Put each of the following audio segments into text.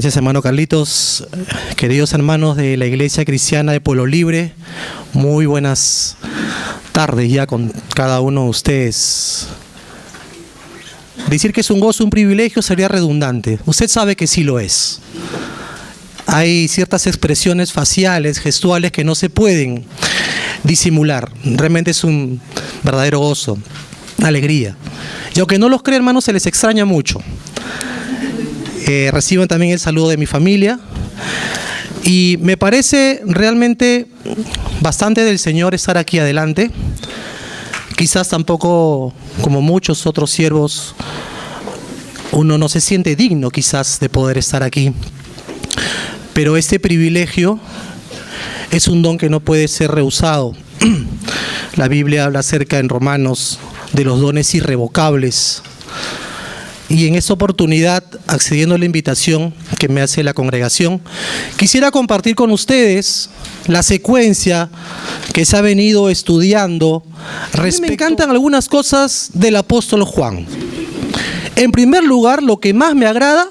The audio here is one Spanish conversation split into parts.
Gracias, hermano Carlitos. Queridos hermanos de la Iglesia Cristiana de Pueblo Libre, muy buenas tardes ya con cada uno de ustedes. Decir que es un gozo, un privilegio sería redundante. Usted sabe que sí lo es. Hay ciertas expresiones faciales, gestuales que no se pueden disimular. Realmente es un verdadero gozo, alegría. Y aunque no los crean, hermanos, se les extraña mucho. Reciban también el saludo de mi familia. Y me parece realmente bastante del Señor estar aquí adelante. Quizás tampoco, como muchos otros siervos, uno no se siente digno quizás de poder estar aquí. Pero este privilegio es un don que no puede ser rehusado. La Biblia habla acerca en Romanos de los dones irrevocables. Y en esta oportunidad, accediendo a la invitación que me hace la congregación, quisiera compartir con ustedes la secuencia que se ha venido estudiando. Me encantan algunas cosas del apóstol Juan. En primer lugar, lo que más me agrada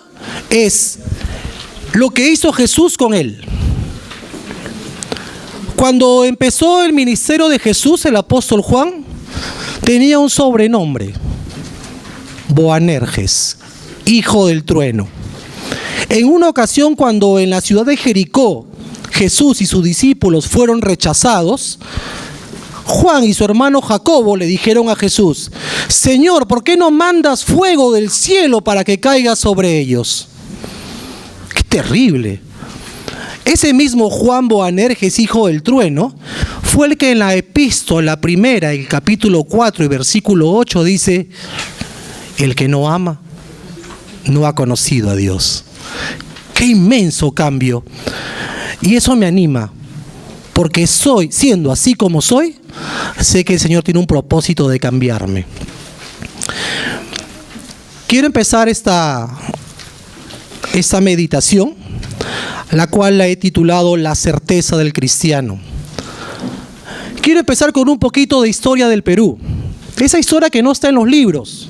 es lo que hizo Jesús con él. Cuando empezó el ministerio de Jesús, el apóstol Juan tenía un sobrenombre: Boanerges, hijo del trueno. En una ocasión, cuando en la ciudad de Jericó Jesús y sus discípulos fueron rechazados, Juan y su hermano Jacobo le dijeron a Jesús: Señor, ¿por qué no mandas fuego del cielo para que caiga sobre ellos? ¡Qué terrible! Ese mismo Juan Boanerges, hijo del trueno, fue el que en la epístola primera, el capítulo 4 y versículo 8 dice: el que no ama, no ha conocido a Dios. ¡Qué inmenso cambio! Y eso me anima, porque siendo así como soy, sé que el Señor tiene un propósito de cambiarme. Quiero empezar esta meditación, la cual la he titulado La certeza del cristiano. Quiero empezar con un poquito de historia del Perú. Esa historia que no está en los libros.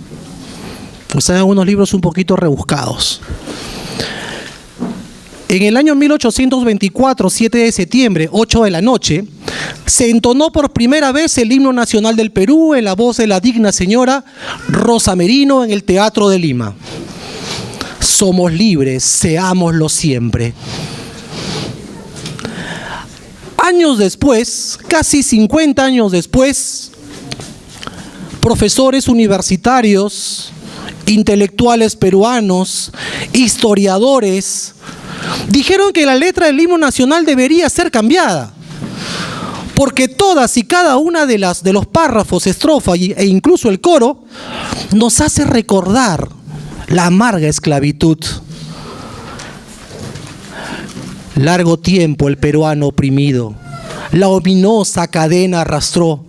Están algunos libros un poquito rebuscados. En el año 1824, 7 de septiembre, 8 de la noche, se entonó por primera vez el himno nacional del Perú en la voz de la digna señora Rosa Merino en el Teatro de Lima. Somos libres, seámoslo siempre. Años después, casi 50 años después, profesores universitarios, intelectuales peruanos, historiadores, dijeron que la letra del himno nacional debería ser cambiada, porque todas y cada una de los párrafos, estrofas e incluso el coro nos hace recordar la amarga esclavitud. Largo tiempo el peruano oprimido, la ominosa cadena arrastró,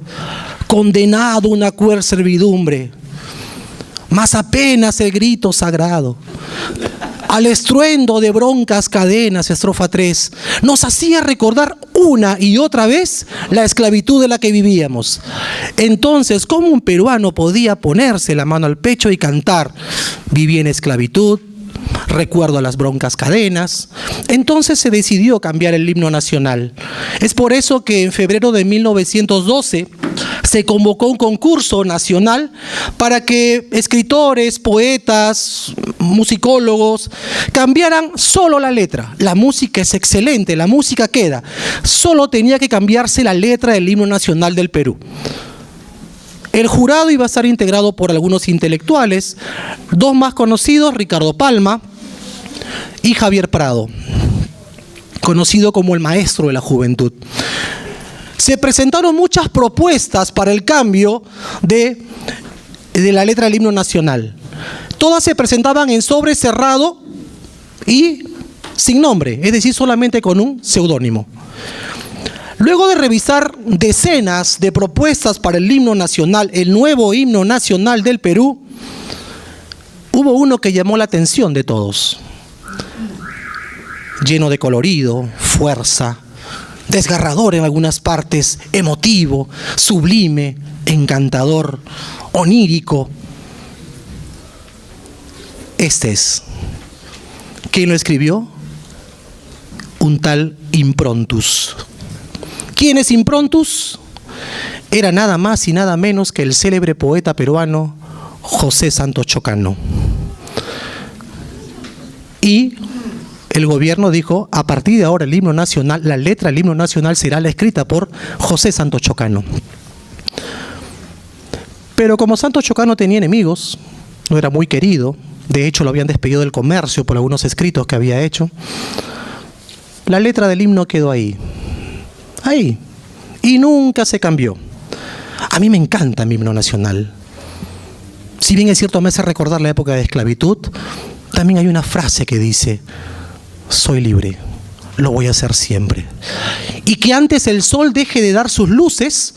condenado a una cruel servidumbre. Mas apenas el grito sagrado, al estruendo de broncas cadenas, estrofa 3, nos hacía recordar una y otra vez la esclavitud de la que vivíamos. Entonces, ¿cómo un peruano podía ponerse la mano al pecho y cantar: viví en esclavitud, recuerdo a las broncas cadenas? Entonces se decidió cambiar el himno nacional. Es por eso que en febrero de 1912 se convocó un concurso nacional para que escritores, poetas, musicólogos cambiaran solo la letra. La música es excelente, la música queda. Solo tenía que cambiarse la letra del himno nacional del Perú. El jurado iba a estar integrado por algunos intelectuales, dos más conocidos, Ricardo Palma y Javier Prado, conocido como el maestro de la juventud. Se presentaron muchas propuestas para el cambio de la letra del himno nacional. Todas se presentaban en sobre cerrado y sin nombre, es decir, solamente con un seudónimo. Luego de revisar decenas de propuestas para el himno nacional, el nuevo himno nacional del Perú, hubo uno que llamó la atención de todos. Lleno de colorido, fuerza, desgarrador en algunas partes, emotivo, sublime, encantador, onírico. Este es. ¿Quién lo escribió? Un tal Improntus. ¿Quién es Improntus? Era nada más y nada menos que el célebre poeta peruano José Santos Chocano. Y el gobierno dijo, a partir de ahora el himno nacional, la letra del himno nacional será la escrita por José Santos Chocano. Pero como Santos Chocano tenía enemigos, no era muy querido, de hecho lo habían despedido del comercio por algunos escritos que había hecho, la letra del himno quedó ahí, y nunca se cambió. A mí me encanta mi himno nacional. Si bien es cierto, me hace recordar la época de esclavitud, también hay una frase que dice, soy libre, lo voy a hacer siempre. Y que antes el sol deje de dar sus luces,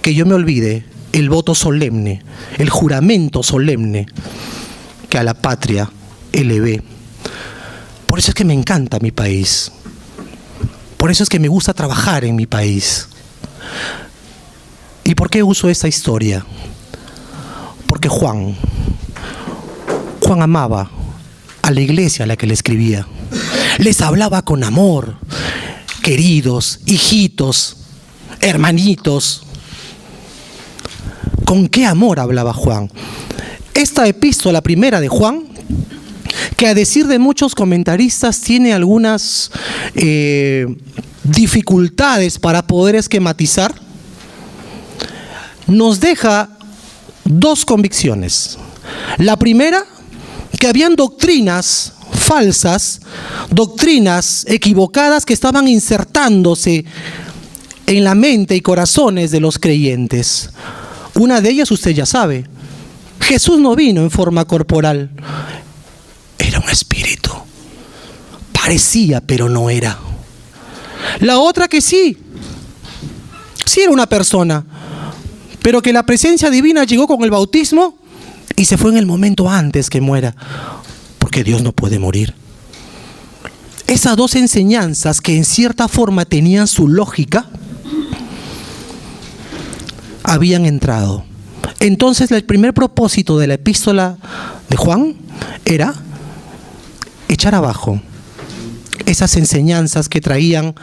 que yo me olvide el voto solemne, el juramento solemne que a la patria elevé. Por eso es que me encanta mi país. Por eso es que me gusta trabajar en mi país. ¿Y por qué uso esta historia? Porque Juan amaba a la iglesia a la que le escribía. Les hablaba con amor, queridos, hijitos, hermanitos. ¿Con qué amor hablaba Juan? Esta epístola primera de Juan, que a decir de muchos comentaristas tiene algunas dificultades para poder esquematizar, nos deja dos convicciones. La primera, que habían doctrinas falsas, doctrinas equivocadas que estaban insertándose en la mente y corazones de los creyentes. Una de ellas usted ya sabe, Jesús no vino en forma corporal, era un espíritu, parecía pero no era. La otra que sí era una persona, pero que la presencia divina llegó con el bautismo y se fue en el momento antes que muera, porque Dios no puede morir. Esas dos enseñanzas que en cierta forma tenían su lógica, habían entrado. Entonces el primer propósito de la epístola de Juan era echar abajo esas enseñanzas que traían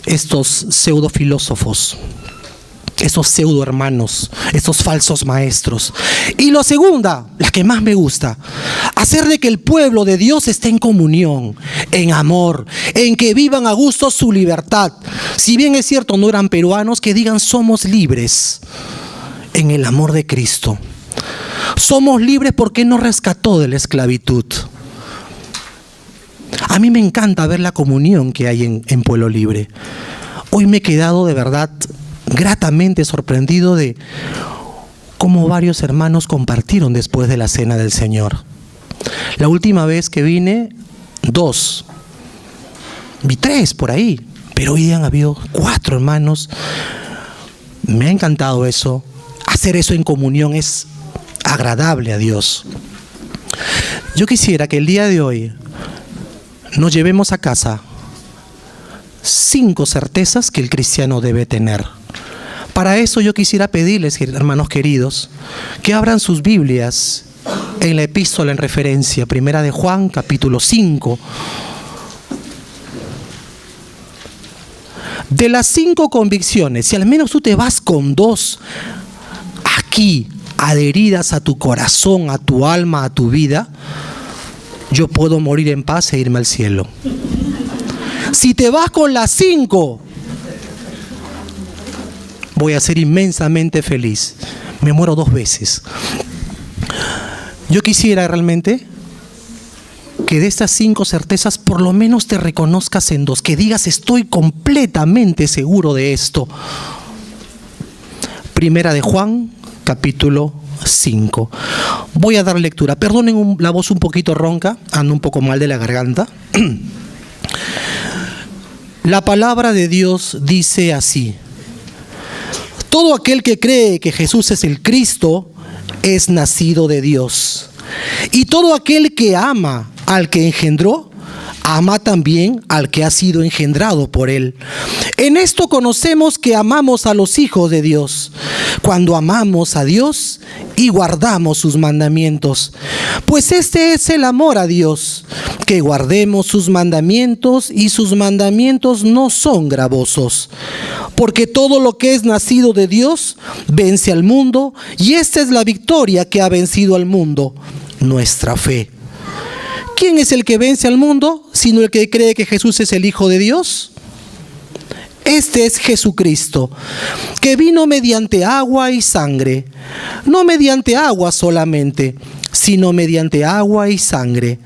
estos pseudofilósofos, esos pseudo hermanos, esos falsos maestros. Y la segunda, la que más me gusta, hacer de que el pueblo de Dios esté en comunión, en amor, en que vivan a gusto su libertad. Si bien es cierto, no eran peruanos, que digan somos libres en el amor de Cristo. Somos libres porque nos rescató de la esclavitud. A mí me encanta ver la comunión que hay en Pueblo Libre. Hoy me he quedado de verdad gratamente sorprendido de cómo varios hermanos compartieron después de la cena del Señor. La última vez que vine, 2, vi 3 por ahí, pero hoy han habido 4 hermanos. Me ha encantado eso. Hacer eso en comunión es agradable a Dios. Yo quisiera que el día de hoy nos llevemos a casa 5 certezas que el cristiano debe tener. Para eso yo quisiera pedirles, hermanos queridos, que abran sus Biblias en la epístola en referencia, primera de Juan, capítulo 5. De las 5 convicciones, si al menos tú te vas con 2 aquí, adheridas a tu corazón, a tu alma, a tu vida, yo puedo morir en paz e irme al cielo. Si te vas con las 5, voy a ser inmensamente feliz. Me muero 2 veces. Yo quisiera realmente que de estas 5 certezas por lo menos te reconozcas en 2, que digas estoy completamente seguro de esto. Primera de Juan, capítulo 5. Voy a dar lectura. Perdonen la voz un poquito ronca, ando un poco mal de la garganta. La palabra de Dios dice así: todo aquel que cree que Jesús es el Cristo es nacido de Dios. Y todo aquel que ama al que engendró, ama también al que ha sido engendrado por él. En esto conocemos que amamos a los hijos de Dios, cuando amamos a Dios y guardamos sus mandamientos. Pues este es el amor a Dios, que guardemos sus mandamientos, y sus mandamientos no son gravosos. Porque todo lo que es nacido de Dios vence al mundo, y esta es la victoria que ha vencido al mundo, nuestra fe. ¿Quién es el que vence al mundo, sino el que cree que Jesús es el Hijo de Dios? Este es Jesucristo, que vino mediante agua y sangre, no mediante agua solamente, sino mediante agua y sangre.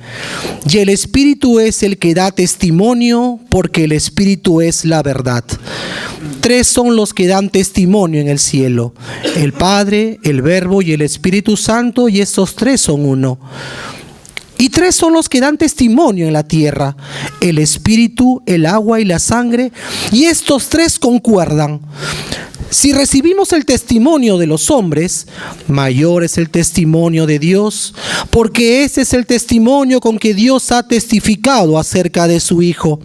Y el Espíritu es el que da testimonio, porque el Espíritu es la verdad. 3 son los que dan testimonio en el cielo: el Padre, el Verbo y el Espíritu Santo, y estos 3 son uno. Y 3 son los que dan testimonio en la tierra: el Espíritu, el agua y la sangre, y estos 3 concuerdan. Si recibimos el testimonio de los hombres, mayor es el testimonio de Dios, porque ese es el testimonio con que Dios ha testificado acerca de su Hijo.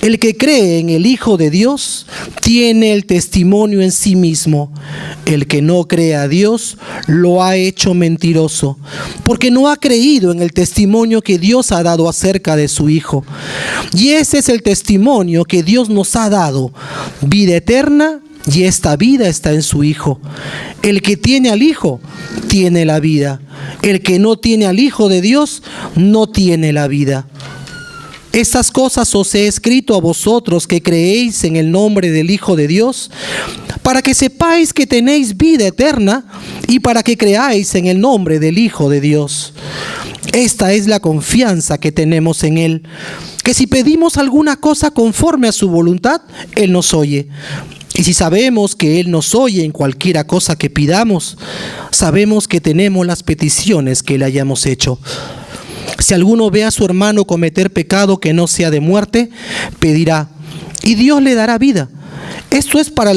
El que cree en el Hijo de Dios tiene el testimonio en sí mismo. El que no cree a Dios lo ha hecho mentiroso, porque no ha creído en el testimonio que Dios ha dado acerca de su Hijo. Y ese es el testimonio que Dios nos ha dado: vida eterna, y esta vida está en su Hijo. El que tiene al Hijo tiene la vida. El que no tiene al Hijo de Dios no tiene la vida. Estas cosas os he escrito a vosotros que creéis en el nombre del Hijo de Dios, para que sepáis que tenéis vida eterna, y para que creáis en el nombre del Hijo de Dios. Esta es la confianza que tenemos en Él, que si pedimos alguna cosa conforme a su voluntad, Él nos oye. Y si sabemos que Él nos oye en cualquiera cosa que pidamos, sabemos que tenemos las peticiones que le hayamos hecho. Si alguno ve a su hermano cometer pecado que no sea de muerte, pedirá, y Dios le dará vida. Esto es para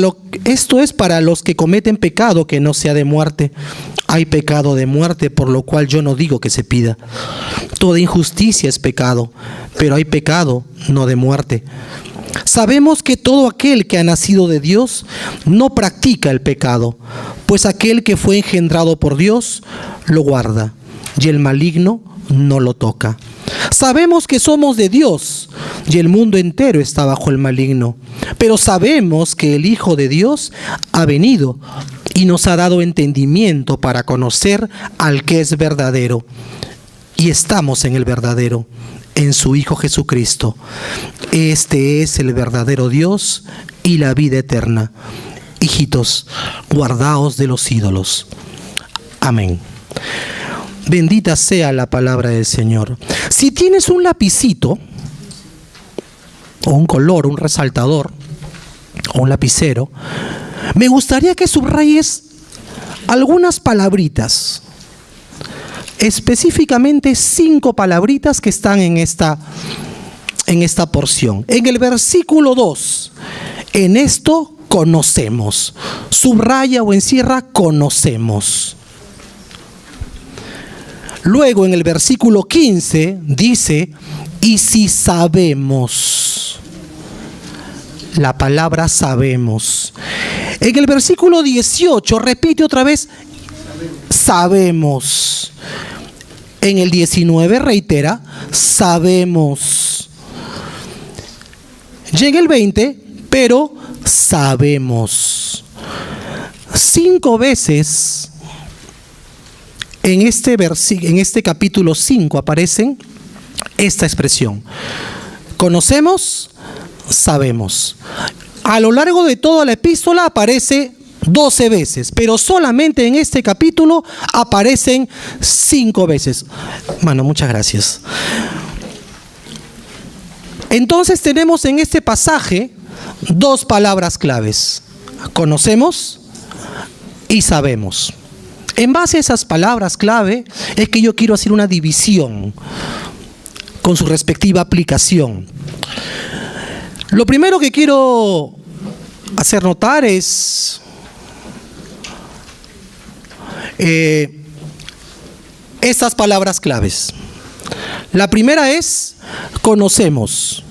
los que cometen pecado que no sea de muerte. Hay pecado de muerte, por lo cual yo no digo que se pida. Toda injusticia es pecado, pero hay pecado no de muerte. Sabemos que todo aquel que ha nacido de Dios no practica el pecado, pues aquel que fue engendrado por Dios lo guarda, y el maligno no lo toca. Sabemos que somos de Dios, y el mundo entero está bajo el maligno. Pero sabemos que el Hijo de Dios ha venido y nos ha dado entendimiento para conocer al que es verdadero. Y estamos en el verdadero, en su Hijo Jesucristo. Este es el verdadero Dios y la vida eterna. Hijitos, guardaos de los ídolos. Amén. Bendita sea la palabra del Señor. Si tienes un lapicito, o un color, un resaltador, o un lapicero, me gustaría que subrayes algunas palabritas, específicamente 5 palabritas que están en esta porción. En el versículo 2, en esto conocemos. Subraya o encierra conocemos. Luego en el versículo 15 dice, y si sabemos. La palabra sabemos. En el versículo 18 repite otra vez, sabemos. En el 19 reitera, sabemos. Y en el 20, pero sabemos. 5 veces en este capítulo 5 aparecen esta expresión. Conocemos, sabemos. A lo largo de toda la epístola aparece 12 veces, pero solamente en este capítulo aparecen 5 veces. Mano, muchas gracias. Entonces tenemos en este pasaje 2 palabras claves. Conocemos y sabemos. En base a esas palabras clave es que yo quiero hacer una división con su respectiva aplicación. Lo primero que quiero hacer notar es estas palabras claves. La primera es conocemos.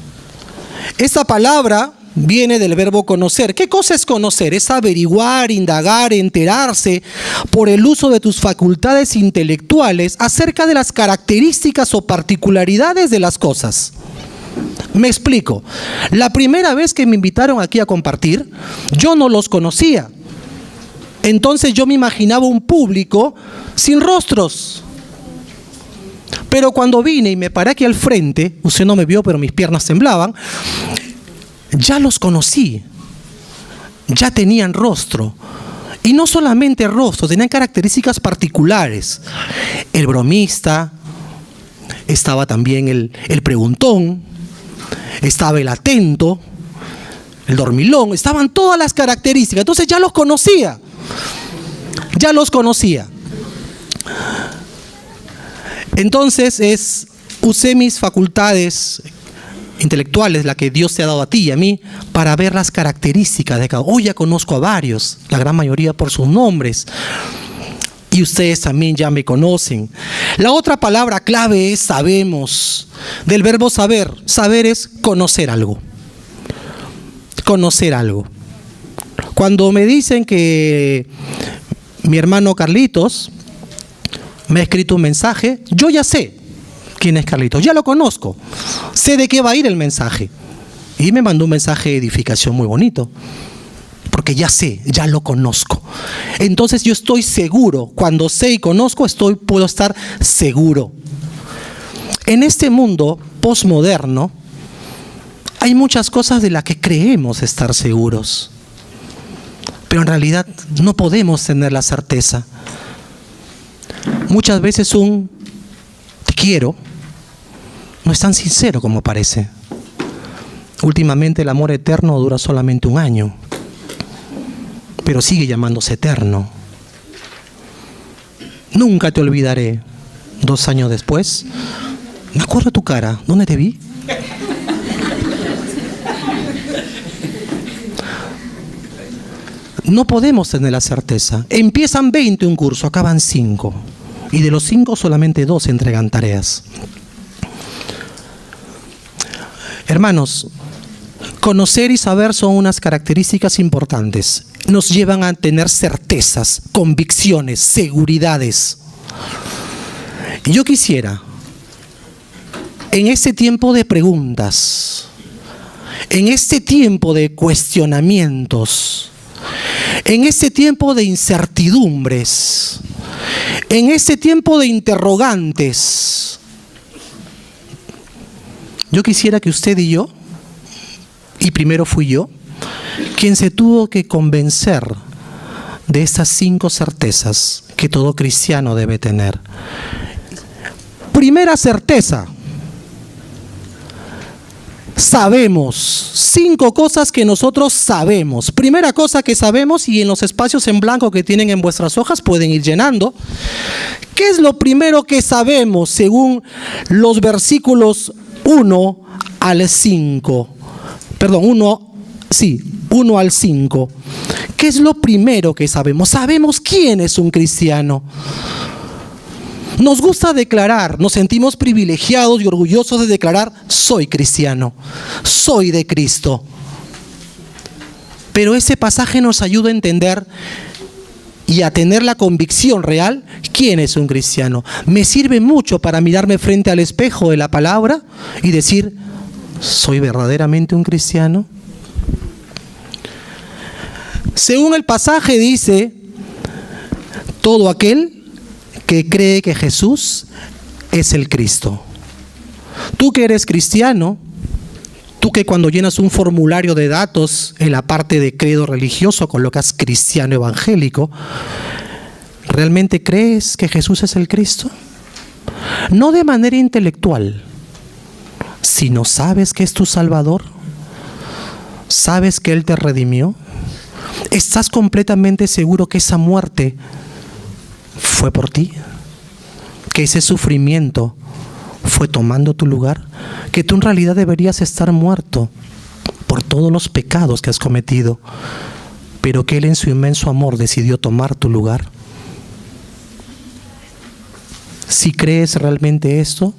Esta palabra viene del verbo conocer. ¿Qué cosa es conocer? Es averiguar, indagar, enterarse por el uso de tus facultades intelectuales acerca de las características o particularidades de las cosas. Me explico. La primera vez que me invitaron aquí a compartir, yo no los conocía. Entonces yo me imaginaba un público sin rostros. Pero cuando vine y me paré aquí al frente, usted no me vio, pero mis piernas temblaban, ya los conocí. Ya tenían rostro. Y no solamente rostro, tenían características particulares. El bromista, estaba también el preguntón, estaba el atento, el dormilón, estaban todas las características. Entonces ya los conocía. Ya los conocía. Entonces usé mis facultades intelectuales, la que Dios te ha dado a ti y a mí, para ver las características de cada uno. Hoy ya conozco a varios, la gran mayoría por sus nombres. Y ustedes también ya me conocen. La otra palabra clave es sabemos. Del verbo saber. Saber es conocer algo. Conocer algo. Cuando me dicen que mi hermano Carlitos me ha escrito un mensaje, yo ya sé quién es Carlitos, ya lo conozco, sé de qué va a ir el mensaje. Y me mandó un mensaje de edificación muy bonito, porque ya sé, ya lo conozco. Entonces yo estoy seguro, cuando sé y conozco, puedo estar seguro. En este mundo posmoderno hay muchas cosas de las que creemos estar seguros, pero en realidad no podemos tener la certeza. Muchas veces un te quiero no es tan sincero como parece. Últimamente el amor eterno dura solamente 1 año, pero sigue llamándose eterno. Nunca te olvidaré. 2 años después, me acuerdo de tu cara, ¿dónde te vi? No podemos tener la certeza. Empiezan 20 un curso, acaban 5. Y de los 5 solamente 2 entregan tareas. Hermanos, conocer y saber son unas características importantes. Nos llevan a tener certezas, convicciones, seguridades. Y yo quisiera, en este tiempo de preguntas, en este tiempo de cuestionamientos, en este tiempo de incertidumbres, en este tiempo de interrogantes, yo quisiera que usted y yo, y primero fui yo, quien se tuvo que convencer de estas 5 certezas que todo cristiano debe tener. Primera certeza: sabemos. 5 cosas que nosotros sabemos. Primera cosa que sabemos, y en los espacios en blanco que tienen en vuestras hojas pueden ir llenando. ¿Qué es lo primero que sabemos según los versículos 1 al 5? Perdón, 1 al 5. ¿Qué es lo primero que sabemos? Sabemos quién es un cristiano. Nos gusta declarar, nos sentimos privilegiados y orgullosos de declarar: soy cristiano, soy de Cristo. Pero ese pasaje nos ayuda a entender y a tener la convicción real: ¿quién es un cristiano? Me sirve mucho para mirarme frente al espejo de la palabra y decir: ¿soy verdaderamente un cristiano? Según el pasaje dice: todo aquel que cree que Jesús es el Cristo. Tú que eres cristiano, tú que cuando llenas un formulario de datos en la parte de credo religioso colocas cristiano evangélico, ¿realmente crees que Jesús es el Cristo? No de manera intelectual, sino sabes que es tu Salvador, sabes que Él te redimió, estás completamente seguro que esa muerte fue por ti, que ese sufrimiento fue tomando tu lugar, que tú en realidad deberías estar muerto por todos los pecados que has cometido, pero que Él en su inmenso amor decidió tomar tu lugar. Si crees realmente esto,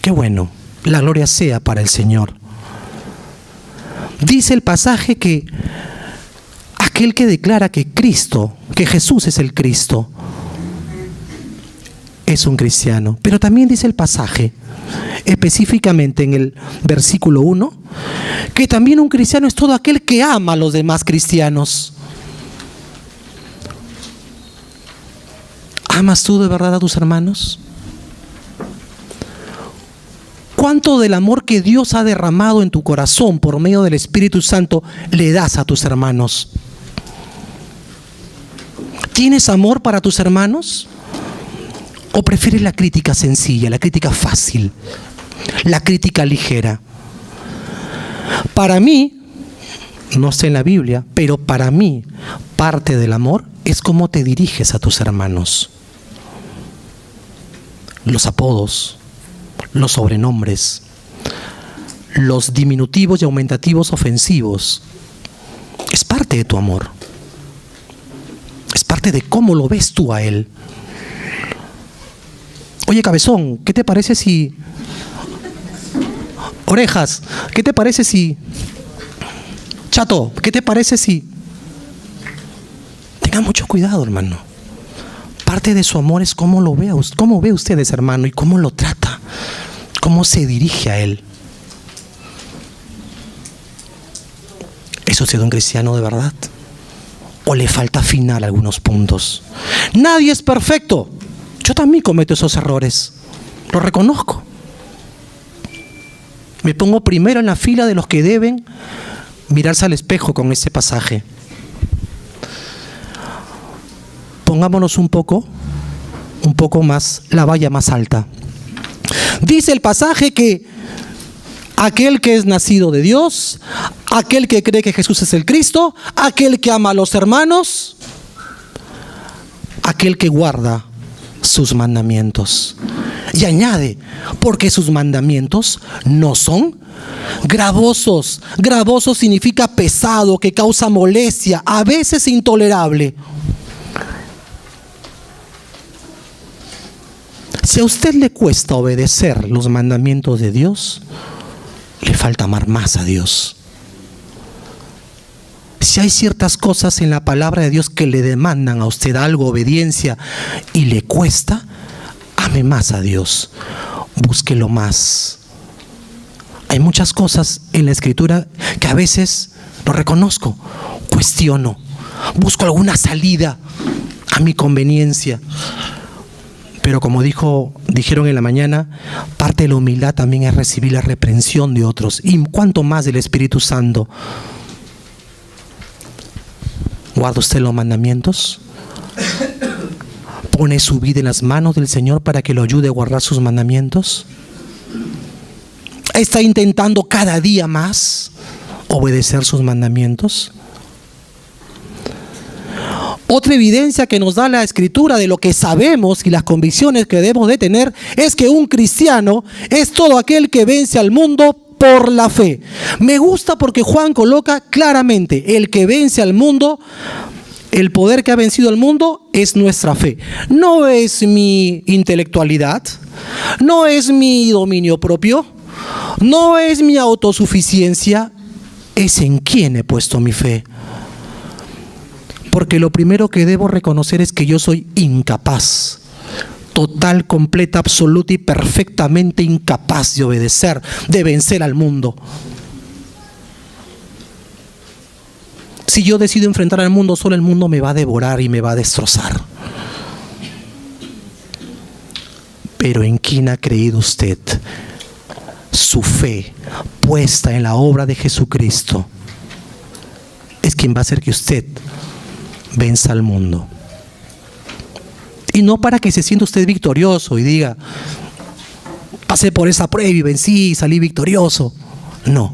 Qué bueno, la gloria sea para el Señor. Dice el pasaje que aquel que declara que Cristo, que Jesús es el Cristo, es un cristiano. Pero también dice el pasaje, específicamente en el versículo 1, que también un cristiano es todo aquel que ama a los demás cristianos. ¿Amas tú de verdad a tus hermanos? ¿Cuánto del amor que Dios ha derramado en tu corazón por medio del Espíritu Santo le das a tus hermanos? ¿Tienes amor para tus hermanos? ¿O prefieres la crítica sencilla, la crítica fácil, la crítica ligera? Para mí, no sé en la Biblia, pero para mí, parte del amor es cómo te diriges a tus hermanos. Los apodos, los sobrenombres, los diminutivos y aumentativos ofensivos, es parte de tu amor. Es parte de cómo lo ves tú a él. Oye, cabezón, ¿qué te parece si... Orejas, ¿qué te parece si... Chato, ¿qué te parece si... Tengan mucho cuidado, hermano. Parte de su amor es cómo lo ve, cómo ve usted ese hermano y cómo lo trata, cómo se dirige a él. ¿Es usted un cristiano de verdad? ¿O le falta afinar algunos puntos? Nadie es perfecto. Yo también cometo esos errores. Lo reconozco. Me pongo primero en la fila de los que deben mirarse al espejo con ese pasaje. Pongámonos un poco más, la valla más alta. Dice el pasaje que aquel que es nacido de Dios, aquel que cree que Jesús es el Cristo, aquel que ama a los hermanos, aquel que guarda sus mandamientos. Y añade, porque sus mandamientos no son gravosos. Gravoso significa pesado, que causa molestia, a veces intolerable. Si a usted le cuesta obedecer los mandamientos de Dios, le falta amar más a Dios. Si hay ciertas cosas en la palabra de Dios que le demandan a usted algo, obediencia, y le cuesta, ame más a Dios, búsquelo más. Hay muchas cosas en la Escritura que a veces lo reconozco, cuestiono, busco alguna salida a mi conveniencia. Pero como dijeron en la mañana, parte de la humildad también es recibir la reprensión de otros. Y cuánto más del Espíritu Santo. ¿Guarda usted los mandamientos? ¿Pone su vida en las manos del Señor para que lo ayude a guardar sus mandamientos? ¿Está intentando cada día más obedecer sus mandamientos? Otra evidencia que nos da la Escritura de lo que sabemos y las convicciones que debemos de tener es que un cristiano es todo aquel que vence al mundo por la fe. Me gusta porque Juan coloca claramente, el que vence al mundo, el poder que ha vencido al mundo es nuestra fe. No es mi intelectualidad, no es mi dominio propio, no es mi autosuficiencia, es en quien he puesto mi fe. Porque lo primero que debo reconocer es que yo soy incapaz, total, completa, absoluta y perfectamente incapaz de obedecer, de vencer al mundo. Si yo decido enfrentar al mundo solo, el mundo me va a devorar y me va a destrozar. Pero ¿en quién ha creído usted? Su fe puesta en la obra de Jesucristo es quien va a hacer que usted venza al mundo. Y no para que se sienta usted victorioso y diga, pasé por esa prueba y vencí y salí victorioso. No,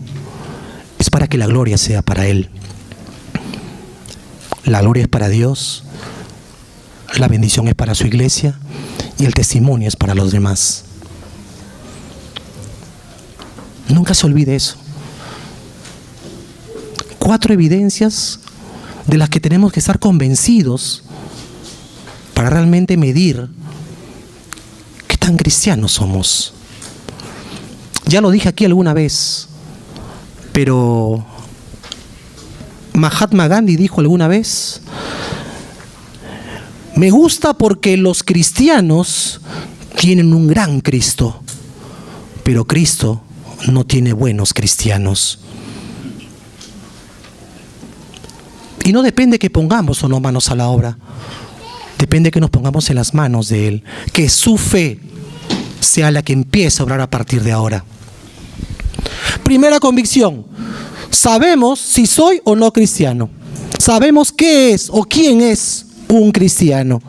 es para que la gloria sea para Él. La gloria es para Dios, la bendición es para su iglesia y el testimonio es para los demás. Nunca se olvide eso. 4 evidencias de las que tenemos que estar convencidos para realmente medir qué tan cristianos somos. Ya lo dije aquí alguna vez, pero Mahatma Gandhi dijo alguna vez: me gusta porque los cristianos tienen un gran Cristo, pero Cristo no tiene buenos cristianos. Y no depende que pongamos o no manos a la obra, depende que nos pongamos en las manos de Él, que su fe sea la que empiece a obrar a partir de ahora. Primera convicción: sabemos si soy o no cristiano. Sabemos qué es o quién es un cristiano.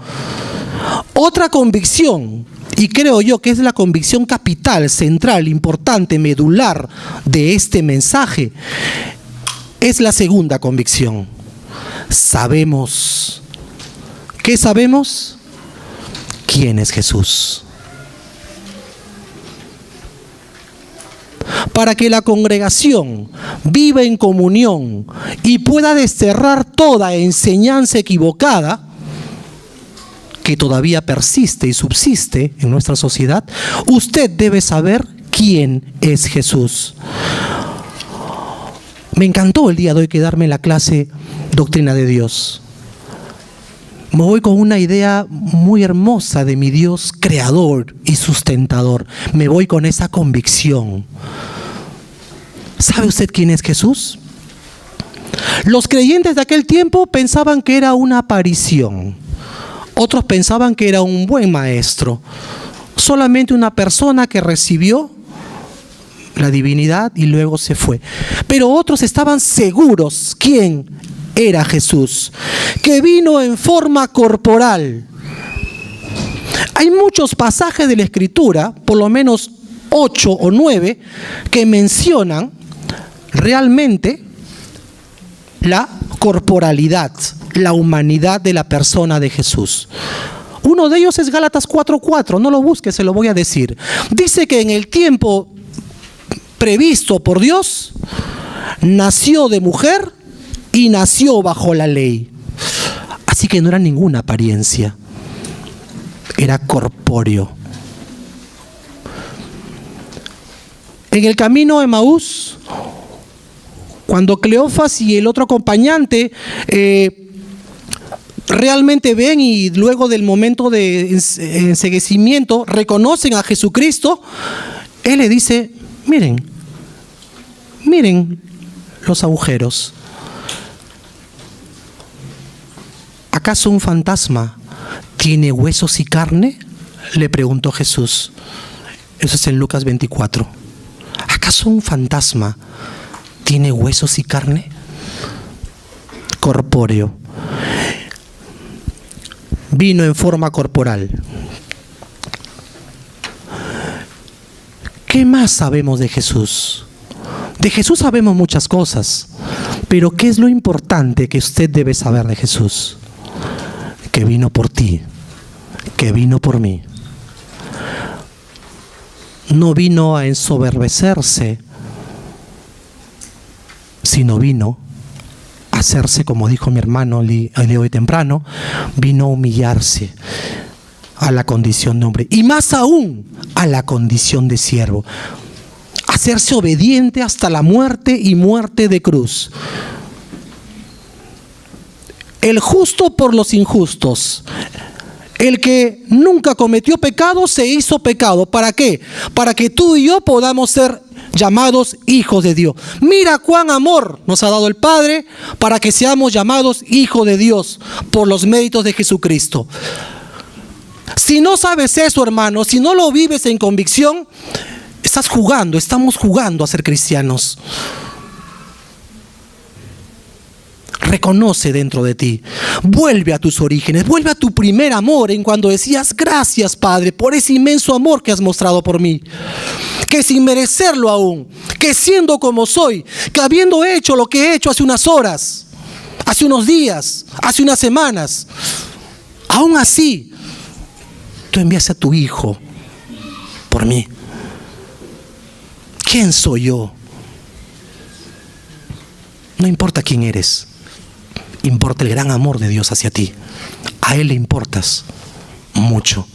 Otra convicción, y creo yo que es la convicción capital, central, importante, medular de este mensaje, es la segunda convicción. Sabemos. ¿Qué sabemos? ¿Quién es Jesús? Para que la congregación viva en comunión y pueda desterrar toda enseñanza equivocada que todavía persiste y subsiste en nuestra sociedad, usted debe saber quién es Jesús. Me encantó el día de hoy quedarme en la clase Doctrina de Dios. Me voy con una idea muy hermosa de mi Dios creador y sustentador. Me voy con esa convicción. ¿Sabe usted quién es Jesús? Los creyentes de aquel tiempo pensaban que era una aparición. Otros pensaban que era un buen maestro. Solamente una persona que recibió la divinidad y luego se fue. Pero otros estaban seguros quién era Jesús, que vino en forma corporal. Hay muchos pasajes de la Escritura, por lo menos 8 o 9, que mencionan realmente la corporalidad, la humanidad de la persona de Jesús. Uno de ellos es Gálatas 4:4, no lo busque, se lo voy a decir. Dice que en el tiempo previsto por Dios, nació de mujer y nació bajo la ley. Así que no era ninguna apariencia, era corpóreo. En el camino a Emaús, cuando Cleofas y el otro acompañante realmente ven y luego del momento de enceguecimiento reconocen a Jesucristo, Él le dice: miren los agujeros. ¿Acaso un fantasma tiene huesos y carne?, le preguntó Jesús. Eso es en Lucas 24. ¿Acaso un fantasma tiene huesos y carne? Corpóreo. Vino en forma corporal. ¿Qué más sabemos de Jesús? De Jesús sabemos muchas cosas, pero ¿qué es lo importante que usted debe saber de Jesús? Que vino por ti, que vino por mí. No vino a ensoberbecerse, sino vino a hacerse, como dijo mi hermano de hoy temprano, vino a humillarse a la condición de hombre, y más aún a la condición de siervo, hacerse obediente hasta la muerte y muerte de cruz. El justo por los injustos, el que nunca cometió pecado se hizo pecado. ¿Para qué? Para que tú y yo podamos ser llamados hijos de Dios. Mira cuán amor nos ha dado el Padre para que seamos llamados hijos de Dios por los méritos de Jesucristo. Si no sabes eso, hermano, si no lo vives en convicción, estamos jugando a ser cristianos. Reconoce dentro de ti, vuelve a tus orígenes, vuelve a tu primer amor, en cuando decías: gracias, Padre, por ese inmenso amor que has mostrado por mí, que sin merecerlo aún, que siendo como soy, que habiendo hecho lo que he hecho hace unas horas, hace unos días, hace unas semanas, aún así tú enviaste a tu Hijo por mí. ¿Quién soy yo? No importa quién eres, importa el gran amor de Dios hacia ti. A Él le importas mucho.